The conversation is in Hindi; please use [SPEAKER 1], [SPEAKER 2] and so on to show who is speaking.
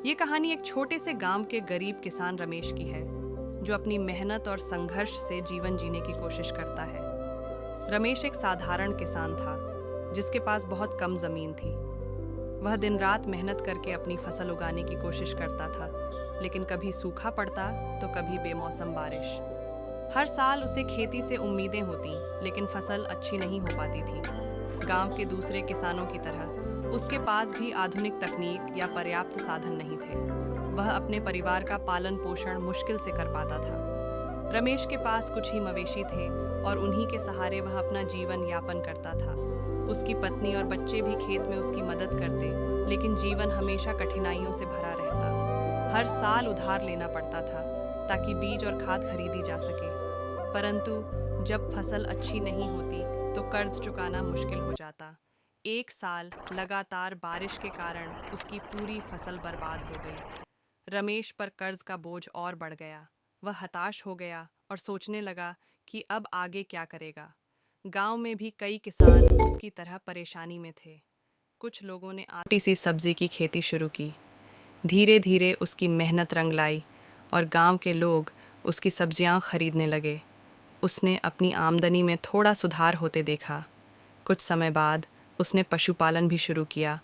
[SPEAKER 1] ये कहानी एक छोटे से गांव के गरीब किसान रमेश की है, जो अपनी मेहनत और संघर्ष से जीवन जीने की कोशिश करता है। रमेश एक साधारण किसान था, जिसके पास बहुत कम जमीन थी। वह दिन रात मेहनत करके अपनी फसल उगाने की कोशिश करता था, लेकिन कभी सूखा पड़ता तो कभी बेमौसम बारिश। हर साल उसे खेती से उम्मीदें होती, लेकिन फसल अच्छी नहीं हो पाती थी। गांव के दूसरे किसानों की तरह उसके पास भी आधुनिक तकनीक या पर्याप्त साधन नहीं थे। वह अपने परिवार का पालन पोषण मुश्किल से कर पाता था। रमेश के पास कुछ ही मवेशी थे और उन्हीं के सहारे वह अपना जीवन यापन करता था। उसकी पत्नी और बच्चे भी खेत में उसकी मदद करते, लेकिन जीवन हमेशा कठिनाइयों से भरा रहता। हर साल उधार लेना पड़ता था ताकि बीज और खाद खरीदी जा सके। परंतु जब फसल अच्छी नहीं होती तो कर्ज चुकाना मुश्किल हो जाता। एक साल लगातार बारिश के कारण उसकी पूरी फसल बर्बाद हो गई। रमेश पर कर्ज का बोझ और बढ़ गया। वह हताश हो गया और सोचने लगा कि अब आगे क्या करेगा। गांव में भी कई किसान उसकी तरह परेशानी में थे। कुछ लोगों ने छोटी सी सब्जी की खेती शुरू की। धीरे धीरे उसकी मेहनत रंग लाई और गांव के लोग उसकी सब्जियां खरीदने लगे। उसने अपनी आमदनी में थोड़ा सुधार होते देखा। कुछ समय बाद उसने पशुपालन भी शुरू किया